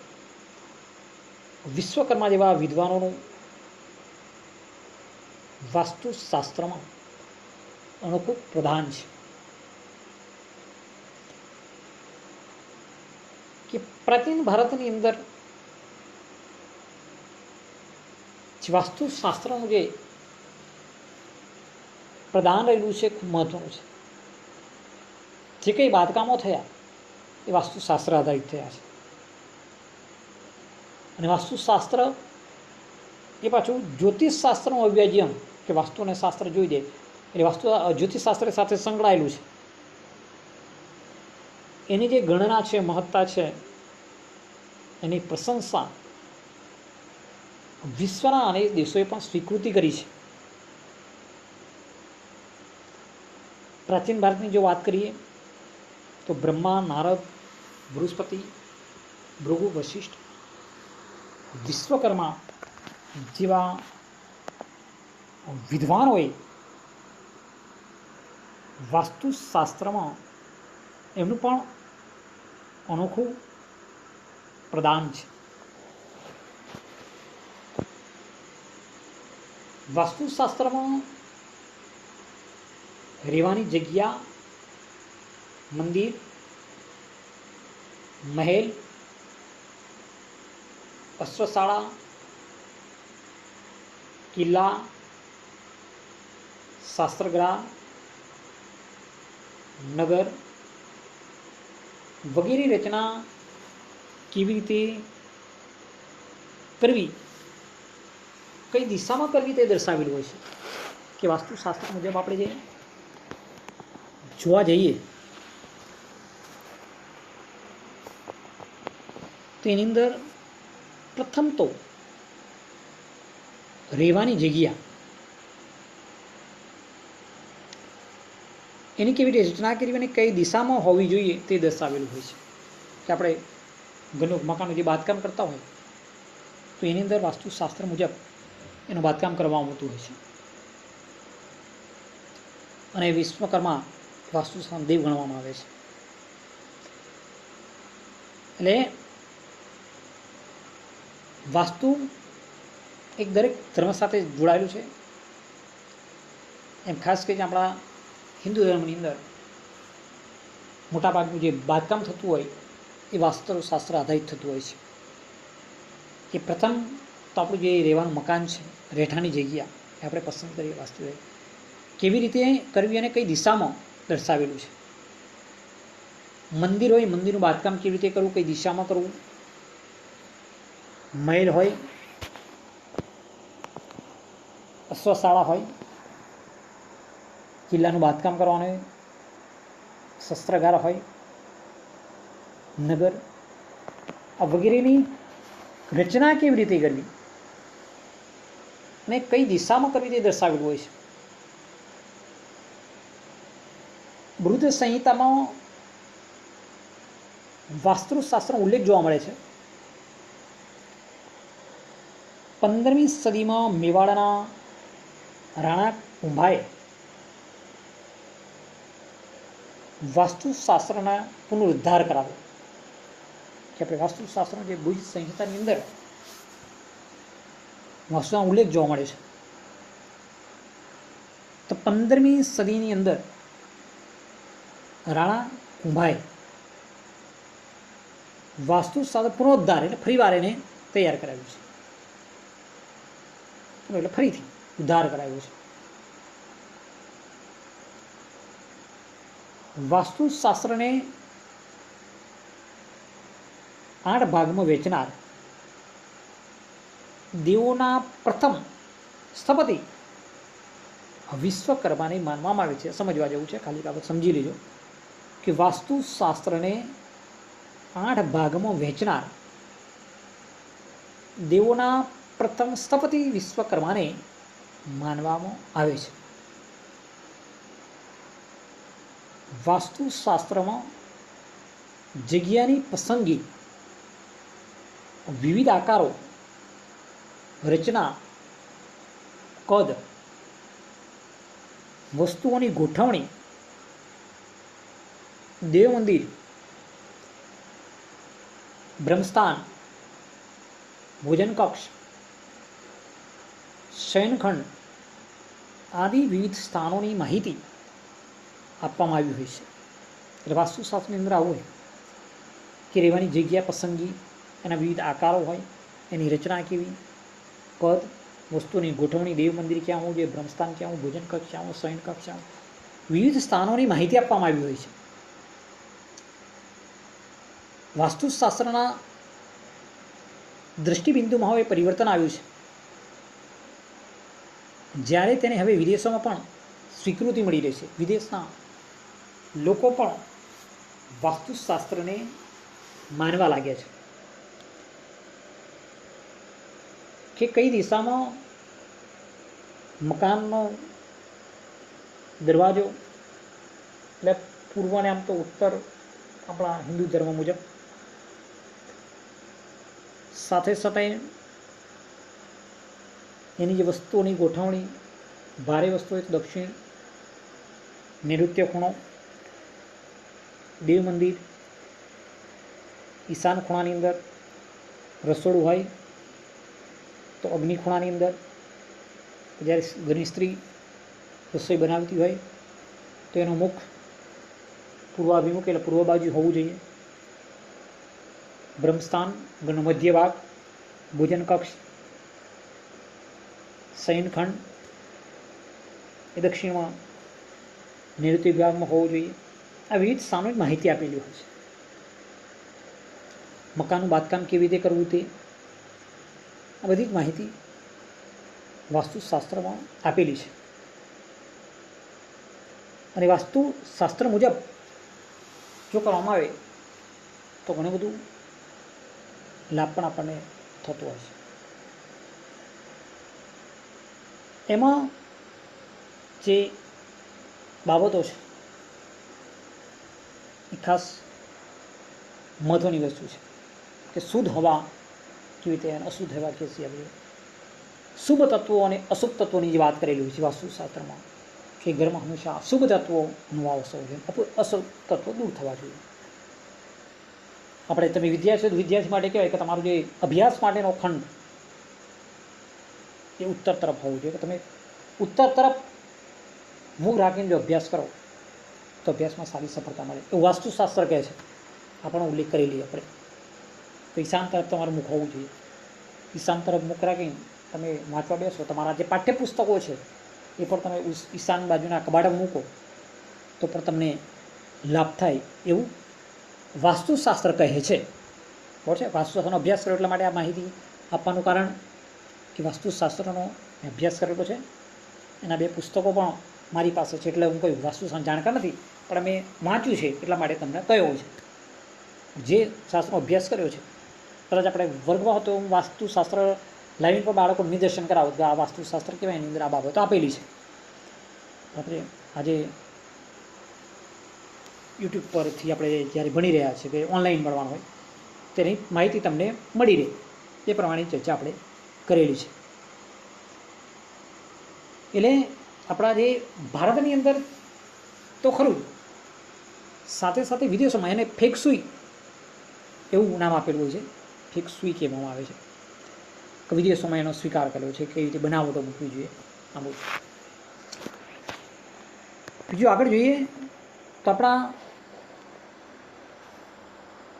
A: વિશ્વકર્મા જેવા વિદ્વાનોનું વાસ્તુશાસ્ત્રમાં અનોખું પ્રદાન છે. કે પ્રાચીન ભારતની અંદર વાસ્તુશાસ્ત્રનું જે પ્રદાન રહેલું છે ખૂબ મહત્વનું છે. જે કંઈ બાંધકામો થયા એ વાસ્તુશાસ્ત્ર આધારિત થયા છે. અને વાસ્તુશાસ્ત્ર એ પાછું જ્યોતિષશાસ્ત્રનું અવિભાજ્ય અંગ, કે વાસ્તુ અને શાસ્ત્ર જોઈ દે એટલે વાસ્તુ જ્યોતિષશાસ્ત્ર સાથે સંકળાયેલું છે. એની જે ગણના છે, મહત્તા છે, એની પ્રશંસા વિશ્વના અનેક દેશોએ પણ સ્વીકૃતિ કરી છે. પ્રાચીન ભારતની જો વાત કરીએ તો બ્રહ્મા, નારદ, બૃહસ્પતિ, ભૃગુ, વશિષ્ઠ, વિશ્વકર્મા જેવા વિદ્વાનોએ વાસ્તુશાસ્ત્રમાં એમનું પણ અનોખું પ્રદાન છે. વાસ્તુશાસ્ત્રમાં રહેવાની જગ્યા, મંદિર, મહેલ, અશ્વશાળા, કિલ્લા, શાસ્ત્રગ્રહ, નગર વગેરે રચના કેવી રીતે કરવી, કઈ દિશામાં કરવી તે દર્શાવેલું હોય છે. કે વાસ્તુશાસ્ત્ર મુજબ આપણે જે જોવા જઈએ તો એની અંદર પ્રથમ તો રહેવાની જગ્યા, એની કેવી રીતે રચના કરવી અને કઈ દિશામાં હોવી જોઈએ તે દર્શાવેલું હોય છે. કે આપણે ઘરનું મકાનનું જે બાંધકામ કરતા હોય તો એની અંદર વાસ્તુશાસ્ત્ર મુજબ એનું બાંધકામ કરવામાં આવતું હોય છે. અને વિશ્વકર્મા વાસ્તુશાસ્ત્ર દેવ ગણવામાં આવે છે. એટલે વાસ્તુ એક દરેક ધર્મ સાથે જોડાયેલું છે. એમ ખાસ કરીને આપણા હિન્દુ ધર્મની અંદર મોટાભાગનું જે બાંધકામ થતું હોય એ વાસ્તુશાસ્ત્ર આધારિત થતું હોય છે. કે પ્રથમ તો આપણું જે રહેવાનું મકાન છે, રહેઠાણની જગ્યા, એ આપણે પસંદ કરીએ વાસ્તુ કેવી રીતે કરવી અને કઈ દિશામાં દર્શાવેલું છે. મંદિર હોય, મંદિરનું બાંધકામ કેવી રીતે કરવું, કઈ દિશામાં કરવું. મહેલ હોય, અશ્વશાળા હોય, કિલ્લાનું બાંધકામ કરવાનું હોય, શસ્ત્રાગાર હોય, નગર, આ વગેરેની રચના કેવી રીતે કરવી અને કઈ દિશામાં કરવી તે દર્શાવેલું હોય છે. બૃહદ સંહિતામાં વાસ્તુશાસ્ત્રનો ઉલ્લેખ જોવા મળે છે. 15મી સદીમાં મેવાડના રાણા કુંભાએ વાસ્તુશાસ્ત્રના પુનરુદ્ધાર કરાવ્યો. કે આપણે વાસ્તુશાસ્ત્રનો જે બૃહદ સંહિતાની અંદર વાસ્તુનો ઉલ્લેખ જોવા મળે છે. તો 15મી સદીની અંદર રાણા કુંભાએ વાસ્તુશાસ્ત્ર પુનરુદ્ધાર એટલે ફરીવાર એને તૈયાર કરાવ્યું છે, એટલે ફરીથી ઉદ્ધાર કરાવ્યો છે. વાસ્તુશાસ્ત્રને 8 ભાગમાં વહેંચનાર દેવોના પ્રથમ સ્થપતિ વિશ્વકર્માને માનવામાં આવે છે. સમજવા જેવું છે, ખાલી બાબત સમજી લેજો કે વાસ્તુશાસ્ત્રને 8 ભાગમાં વહેંચનાર દેવોના પ્રથમ સ્થપતિ વિશ્વકર્માને માનવામાં આવે છે. વાસ્તુશાસ્ત્રમાં જગ્યાની પસંદગી, વિવિધ આકારો, રચના, કદ, વસ્તુઓની ગોઠવણી, દેવ મંદિર, બ્રહ્મસ્થાન, ભોજન કક્ષ, શયનખંડ આદિ વિવિધ સ્થાનોની માહિતી આપવામાં આવી હોય છે. એટલે વાસ્તુશાસ્ત્રની અંદર આવું હોય કે રહેવાની જગ્યા પસંદગી, એના વિવિધ આકારો હોય, એની રચના કેવી, કદ, વસ્તુની ગોઠવણી, દેવ મંદિર ક્યાં હોવું જોઈએ, બ્રહ્મસ્થાન ક્યાં હોવું, ભોજન કક્ષ ક્યાં હોવું, શયન કક્ષ ક્યાં હોવું, વિવિધ સ્થાનોની માહિતી આપવામાં આવી હોય છે. વાસ્તુશાસ્ત્રના દૃષ્ટિબિંદુમાં હવે પરિવર્તન આવ્યું છે. જ્યારે તેને હવે વિદેશોમાં પણ સ્વીકૃતિ મળી રહી છે. વિદેશના લોકો પણ વાસ્તુશાસ્ત્રને માનવા લાગ્યા છે કે કઈ દિશામાં મકાનનો દરવાજો, એટલે પૂર્વને આમ તો ઉત્તર આપણા હિન્દુ ધર્મ મુજબ, સાથે સાથે એની જે વસ્તુઓની ગોઠવણી, ભારે વસ્તુ હોય તો દક્ષિણ, નૈઋત્ય ખૂણો, દેવ મંદિર, ઈશાન ખૂણાની અંદર રસોડું હોય તો અગ્નિ ખૂણાની અંદર, જ્યારે ઘરની સ્ત્રી રસોઈ બનાવતી હોય તો એનું મુખ પૂર્વાભિમુખ એટલે પૂર્વ બાજુ હોવું જોઈએ. બ્રહ્મસ્થાન ઘરનો મધ્ય ભાગ, ભોજન કક્ષ, શયનખંડ એ દક્ષિણમાં, નૈઋત્ય વિભાગમાં હોવું જોઈએ. આ વિવિધ સ્થાનોની માહિતી આપેલી હોય છે. મકાનનું બાંધકામ કેવી રીતે કરવું તે આ બધી જ માહિતી વાસ્તુશાસ્ત્રમાં આપેલી છે. અને વાસ્તુશાસ્ત્ર મુજબ જો કરવામાં આવે તો ઘણું બધું લાભ પણ આપણને થતો હોય છે. એમાં જે બાબતો છે એ ખાસ મહત્ત્વની વસ્તુ છે કે શુદ્ધ હવા કેવી રીતે અને અશુદ્ધ હવા કેવી રીતે, શુભ તત્વો અને અશુભ તત્વોની જે વાત કરેલી હોય છે વાસ્તુશાસ્ત્રમાં કે ઘરમાં હંમેશા શુભ તત્વોનો વાસ હોવો જોઈએ, અશુભ તત્વો દૂર થવા જોઈએ. આપણે તમે વિદ્યાર્થી માટે કહેવાય કે તમારું જે અભ્યાસ માટેનો ખંડ એ ઉત્તર તરફ હોવું જોઈએ, કે તમે ઉત્તર તરફ મુખ રાખીને જો અભ્યાસ કરો તો અભ્યાસમાં સારી સફળતા મળે એવું વાસ્તુશાસ્ત્ર કહે છે. આપણો ઉલ્લેખ કરી લઈએ આપણે તો ઈશાન તરફ તમારું મુખ હોવું જોઈએ. ઈશાન તરફ મુખ રાખીને તમે વાંચવા બેસો, તમારા જે પાઠ્યપુસ્તકો છે એ પણ તમે ઈશાન બાજુના કબાટમાં મૂકો તો પણ તમને લાભ થાય એવું વાસ્તુશાસ્ત્ર કહે છે. બરાબર છે. વાસ્તુશાસ્ત્રનો અભ્યાસ કર્યો એટલા માટે આ માહિતી આપવાનું કારણ કે વાસ્તુશાસ્ત્રનો અભ્યાસ કરેલો છે. એના 2 પુસ્તકો પણ મારી પાસે છે, એટલે હું કહ્યું વાસ્તુશાસ્ત્ર જાણકાર નથી પણ મેં વાંચ્યું છે એટલા માટે તમને કહ્યો છે. જે શાસ્ત્રનો અભ્યાસ કર્યો છે, કદાચ આપણે વર્ગમાં હતો હું વાસ્તુશાસ્ત્ર લાવીને પણ બાળકોને નિદર્શન કરાવું કે આ વાસ્તુશાસ્ત્ર કહેવાય, એની અંદર આ બાબતો આપેલી છે. આપણે આજે યુટ્યુબ પરથી આપણે જ્યારે ભણી રહ્યા છીએ કે ઓનલાઈન ભણવાનું હોય તેની માહિતી તમને મળી રહે એ પ્રમાણે ચર્ચા આપણે કરેલી છે. એટલે આપણા જે ભારતની અંદર તો ખરું, સાથે સાથે વિદેશોમાં એને ફેંગશુઈ એવું નામ આપેલું હોય છે. ફેંગશુઈ કહેવામાં આવે છે કે વિદેશોમાં એનો સ્વીકાર કર્યો છે, કેવી રીતે બનાવટો મૂકવી જોઈએ. આ બધું બીજું આગળ જોઈએ તો આપણા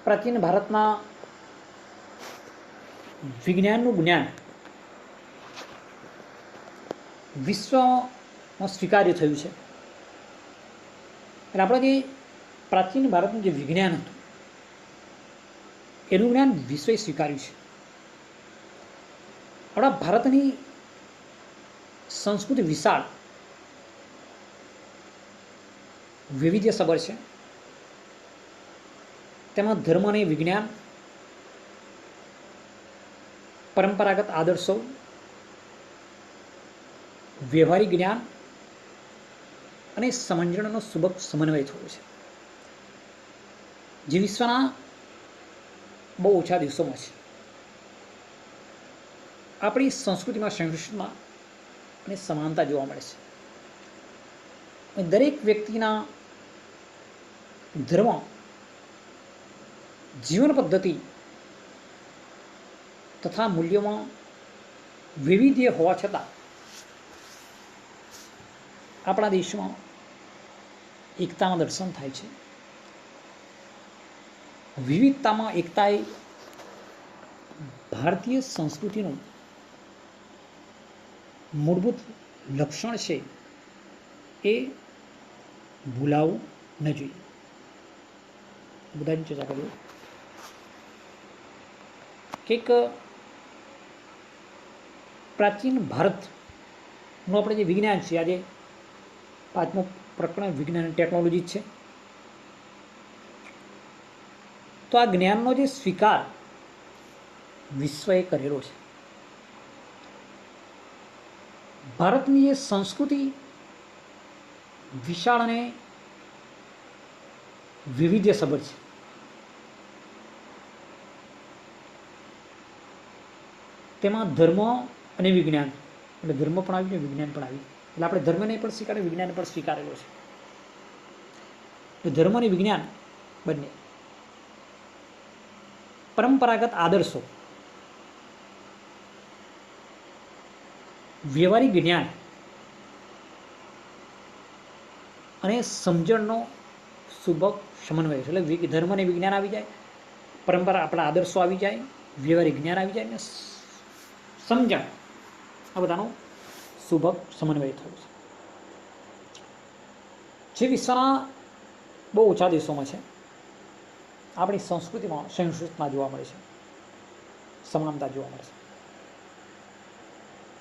A: પ્રાચીન ભારતના વિજ્ઞાનનું જ્ઞાન વિશ્વમાં સ્વીકાર્ય થયું છે. એટલે આપણે જે પ્રાચીન ભારતનું જે વિજ્ઞાન હતું એનું જ્ઞાન વિશ્વએ સ્વીકાર્યું છે. આપણા ભારતની સંસ્કૃતિ વિશાળ વૈવિધ્યસભર છે. તેમાં ધર્મ અને વિજ્ઞાન, પરંપરાગત આદર્શો, વ્યવહારિક જ્ઞાન અને સમજણનો સુબક સમન્વય થયો છે, જે વિશ્વના બહુ ઓછા દેશોમાં છે. આપણી સંસ્કૃતિમાં સંસ્કૃતિમાં અને સમાનતા જોવા મળે છે. દરેક વ્યક્તિના ધર્મ, જીવન પદ્ધતિ તથા મૂલ્યોમાં વૈવિધ્ય હોવા છતાં આપણા દેશમાં એકતાના દર્શન થાય છે. વિવિધતામાં એકતા એ ભારતીય સંસ્કૃતિનું મૂળભૂત લક્ષણ છે, એ ભૂલાવું ન જોઈએ. બધાની ચર્ચા કરીએ કે પ્રાચીન ભારતનું આપણે જે વિજ્ઞાન છે, આજે 5મું પ્રકરણ વિજ્ઞાન અને ટેકનોલોજી છે. તો આ જ્ઞાનનો જે સ્વીકાર વિશ્વએ કરેલો છે. ભારતની જે સંસ્કૃતિ વિશાળ અને વૈવિધ્યસભર છે. તેમાં ધર્મ અને વિજ્ઞાન, એટલે ધર્મ પણ આવ્યું ને વિજ્ઞાન પણ આવ્યું. એટલે આપણે ધર્મને પણ સ્વીકારે, વિજ્ઞાન પણ સ્વીકારેલો છે. ધર્મ અને વિજ્ઞાન બંને પરંપરાગત આદર્શો, વ્યવહારિક જ્ઞાન અને સમજણનો સુબક સમન્વય છે. એટલે ધર્મ અને વિજ્ઞાન આવી જાય, પરંપરા આપણા આદર્શો આવી જાય, વ્યવહારિક જ્ઞાન આવી જાય અને સમજણ, આ બધાનો સુબક સમન્વય થયો છે, જે વિશ્વના બહુ ઓછા દેશોમાં છે. આપણી સંસ્કૃતિમાં સંસ્કૃતિમાં જોવા મળે છે, સમાનતા જોવા મળે છે.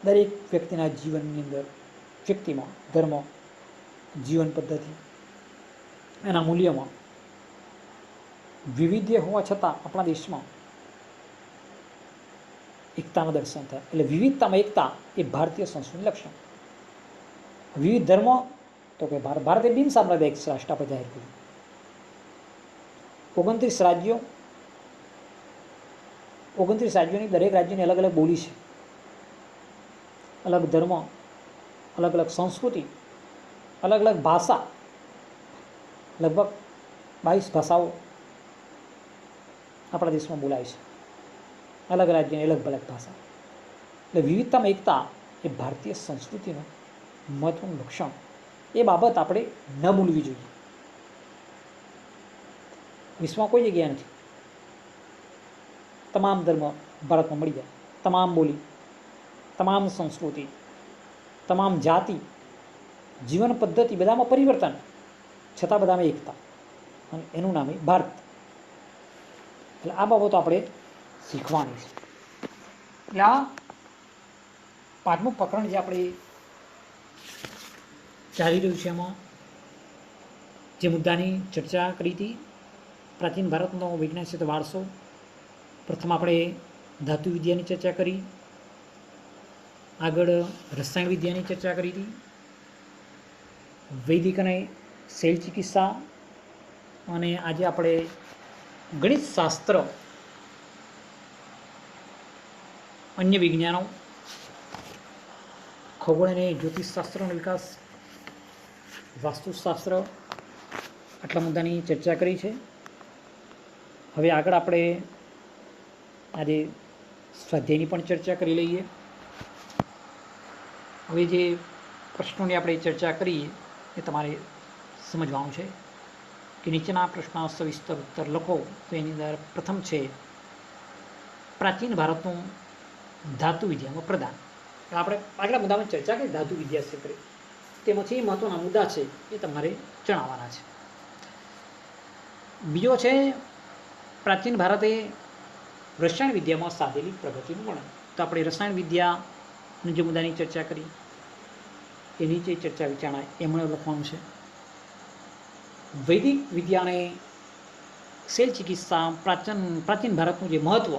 A: દરેક વ્યક્તિના જીવનની અંદર વ્યક્તિમાં ધર્મ, જીવન પદ્ધતિ, એના મૂલ્યોમાં વિવિધ્ય હોવા છતાં આપણા દેશમાં એકતાના દર્શન થાય. એટલે વિવિધતામાં એકતા એ ભારતીય સંસ્કૃતિનું લક્ષણ. વિવિધ ધર્મો તો કે ભારત એ બિન સાંપ્રદાયિક રાષ્ટ્ર આપણે જાહેર કર્યું. 29 રાજ્યો, 29 રાજ્યોની દરેક રાજ્યની અલગ અલગ બોલી છે, અલગ ધર્મ, અલગ અલગ સંસ્કૃતિ, અલગ અલગ ભાષા, લગભગ 22 ભાષાઓ આપણા દેશમાં બોલાય છે. અલગ રાજ્યની અલગ અલગ ભાષા. એટલે વિવિધતામાં એકતા એ ભારતીય સંસ્કૃતિનું મહત્વનું લક્ષણ. એ બાબત આપણે ન ભૂલવી જોઈએ. વિશ્વમાં કોઈ જગ્યા નથી, તમામ ધર્મ ભારતમાં મળી જાય, તમામ બોલી, તમામ સંસ્કૃતિ, તમામ જાતિ, જીવન પદ્ધતિ બધામાં પરિવર્તન, છતાં બધામાં એકતા, અને એનું નામ ભારત. એટલે આ બાબતો આપણે શીખવાની છે. એટલે આ પાંચમું પ્રકરણ જે આપણે ચાલી રહ્યું છે એમાં જે મુદ્દાની ચર્ચા કરી હતી, પ્રાચીન ભારતનો વિજ્ઞાન ક્ષેત્ર વારસો. પ્રથમ આપણે ધાતુ વિદ્યાની ચર્ચા કરી, આગળ રસાયણ વિદ્યાની ચર્ચા કરી હતી, વૈદિક અને શૈલ ચિકિત્સા, અને આજે આપણે ગણિત શાસ્ત્ર, અન્ય વિજ્ઞાનો, ખગોળ અને જ્યોતિષશાસ્ત્રનો વિકાસ, વાસ્તુશાસ્ત્ર, આટલા મુદ્દાની ચર્ચા કરી છે. હવે આગળ આપણે આજે સ્વાધ્યાયની પણ ચર્ચા કરી લઈએ. હવે જે પ્રશ્નોની આપણે ચર્ચા કરીએ એ તમારે સમજવાનું છે કે નીચેના પ્રશ્નના સવિસ્તર ઉત્તર લખો. તો એની અંદર પ્રથમ છે પ્રાચીન ભારતનું ધાતુ વિદ્યામાં પ્રદાન. આપણે આગલા મુદ્દામાં ચર્ચા કરી ધાતુ વિદ્યા ક્ષેત્રે, તેમાંથી મહત્વના મુદ્દા છે એ તમારે જણાવવાના છે. બીજો છે પ્રાચીન ભારતે રસાયણ વિદ્યામાં સાધેલી પ્રગતિનું વર્ણન. તો આપણે રસાયણ વિદ્યાની જે મુદ્દાની ચર્ચા કરી એની જે ચર્ચા વિચારણા એમણે લખવાનું છે. વૈદિક વિદ્યાને શૈલ ચિકિત્સા, પ્રાચીન ભારતનું જે મહત્વ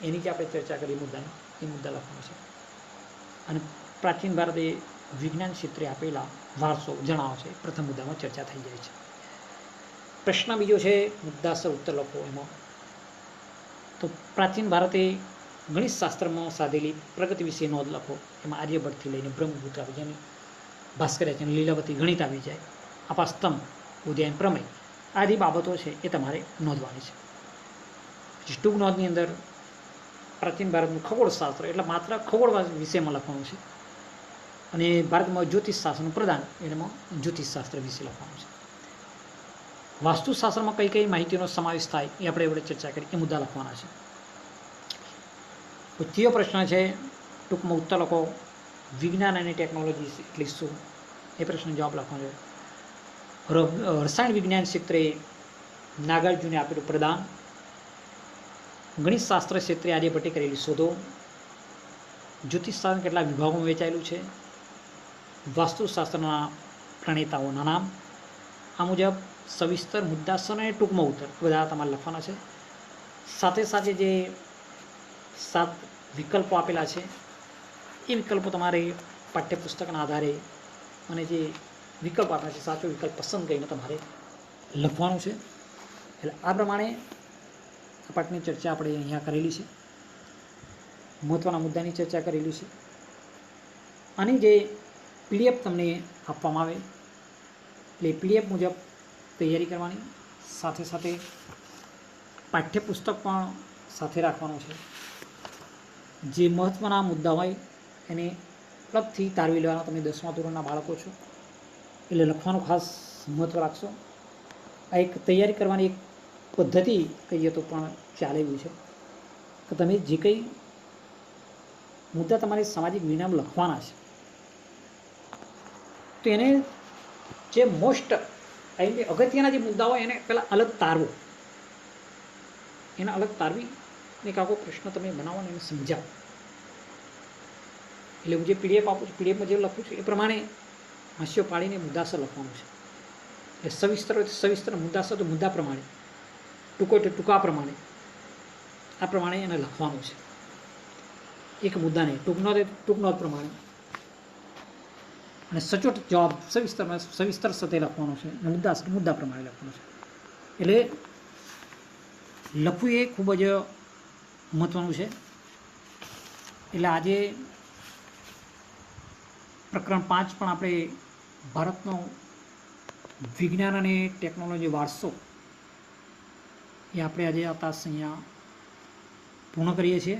A: એની જે આપણે ચર્ચા કરી મુદ્દાની, એ મુદ્દા લખવાનો છે. અને પ્રાચીન ભારતે વિજ્ઞાન ક્ષેત્રે આપેલા વારસો જણાવો છે, પ્રથમ મુદ્દામાં ચર્ચા થઈ જાય છે. પ્રશ્ન બીજો છે મુદ્દાસર ઉત્તર લખો. એમાં તો પ્રાચીન ભારતે ગણિત શાસ્ત્રમાં સાધેલી પ્રગતિ વિશે નોંધ લખો. એમાં આર્યભટ્ટથી લઈને બ્રહ્મગુપ્ત આવી જાય, ભાસ્કરાચાર્ય, લીલાવતી, ગણિત આવી જાય, અપાસ્તંભ, ઉદયન, પ્રમેય, આદિ બાબતો છે એ તમારે નોંધવાની છે. પછી ટૂંક નોંધની અંદર પ્રાચીન ભારતનું ખગોળશાસ્ત્ર એટલે માત્ર ખગોળ વિષયમાં લખવાનું છે, અને ભારતમાં જ્યોતિષશાસ્ત્રનું પ્રદાન એમાં જ્યોતિષશાસ્ત્ર વિશે લખવાનું છે. વાસ્તુશાસ્ત્રમાં કઈ કઈ માહિતીનો સમાવેશ થાય એ આપણે એવડે ચર્ચા કરી, એ મુદ્દા લખવાના છે. ત્રીજો પ્રશ્ન છે ટૂંકમાં ઉત્તર લખો. વિજ્ઞાન અને ટેકનોલોજી એટલે શું? એ પ્રશ્ન જવાબ લખવાનો છે. રસાયણ વિજ્ઞાન ક્ષેત્રે નાગાર્જુને આપેલું પ્રદાન, ગણિત શાસ્ત્ર ક્ષેત્રે આર્યભટ્ટે કરેલી શોધો, જ્યોતિષશાસ્ત્ર કેટલા વિભાગોમાં વહેંચાયેલું છે, વાસ્તુશાસ્ત્રના પ્રણેતાઓના નામ. આ મુજબ સવિસ્તર, મુદ્દાસર અને ટૂંકમાં ઉત્તર બધા તમારે લખવાના છે. સાથે સાથે જે 7 વિકલ્પો આપેલા છે એ વિકલ્પો તમારે પાઠ્યપુસ્તકના આધારે અને જે વિકલ્પ આપ્યા છે સાચો વિકલ્પ પસંદ કરીને તમારે લખવાનું છે. એટલે આ પ્રમાણે આ પાઠની ચર્ચા આપણે અહીંયા કરેલી છે, મહત્ત્વના મુદ્દાની ચર્ચા કરેલી છે. આની જે પીડીએફ તમને આપવામાં આવે એટલે પીડીએફ મુજબ તૈયારી કરવાની, સાથે સાથે પાઠ્યપુસ્તક પણ સાથે રાખવાનું છે. જે મહત્ત્વના મુદ્દા હોય એને અલગથી તારવી લેવાના. તમે 10મા ધોરણના બાળકો છો એટલે લખવાનું ખાસ મહત્ત્વ રાખશો. આ એક તૈયારી કરવાની એક પદ્ધતિ કહીએ તો પણ ચાલે એવી છે કે તમે જે કંઈ મુદ્દા તમારે સામાજિક વિજ્ઞાન લખવાના છે તો એને જે મોસ્ટ અગત્યના જે મુદ્દા હોય એને પહેલાં અલગ તારવો, એને અલગ તારવી ને કાકો પ્રશ્ન તમે બનાવો ને એને સમજાવો. એટલે હું જે પીડીએફ આપું છું, પીડીએફમાં જે લખું છું એ પ્રમાણે હાસ્યો પાડીને મુદ્દાસર લખવાનું છે. એટલે સવિસ્તર હોય તો સવિસ્તર, મુદ્દાસર તો મુદ્દા પ્રમાણે, ટૂંકો એટલે ટૂંકા પ્રમાણે, આ પ્રમાણે એને લખવાનું છે. એક મુદ્દાને ટૂંકનોંધ પ્રમાણે, અને સચોટ જવાબ સવિસ્તર સાથે લખવાનો છે, મુદ્દા પ્રમાણે લખવાનો છે. એટલે લખવું એ ખૂબ જ મહત્ત્વનું છે. એટલે આજે પ્રકરણ 5 પણ આપણે ભારતનો વિજ્ઞાન અને ટેકનોલોજી વારસો એ આપણે આજે આ તાસ અહીંયા પૂર્ણ કરીએ છીએ.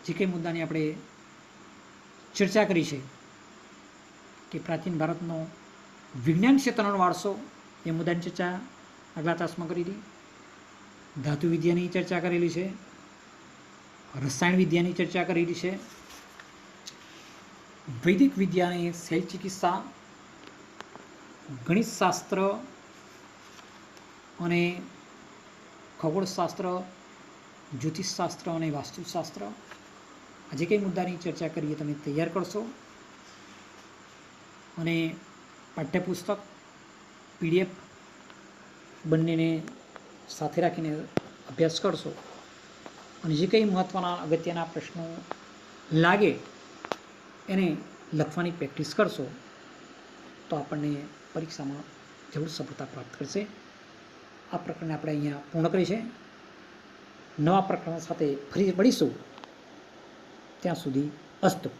A: જે કંઈ મુદ્દાની આપણે ચર્ચા કરી છે કે પ્રાચીન ભારતનો વિજ્ઞાન ક્ષેત્રનો વારસો, એ મુદ્દાની ચર્ચા આગલા તાસમાં કરી હતી. ધાતુ વિદ્યાની ચર્ચા કરેલી છે, રસાયણ વિદ્યાની ચર્ચા કરેલી છે, વૈદિક વિદ્યાને શૈલ ચિકિત્સા, ગણિતશાસ્ત્ર અને ખગોળશાસ્ત્ર, જ્યોતિષશાસ્ત્ર અને વાસ્તુશાસ્ત્ર, આજે કઈ મુદ્દાની ચર્ચા કરીએ તમે તૈયાર કરશો અને પાઠ્યપુસ્તક PDF બંનેને સાથે રાખીને અભ્યાસ કરશો અને જે કંઈ મહત્ત્વના અગત્યના પ્રશ્નો લાગે એને લખવાની પ્રેક્ટિસ કરશો તો આપણને પરીક્ષામાં જરૂર સફળતા પ્રાપ્ત કરશે. આ પ્રકરણને આપણે અહીંયા પૂર્ણ કરી છે. નવા પ્રકરણ સાથે ફરી મળીશું. ત્યાં સુધી અસ્તુ.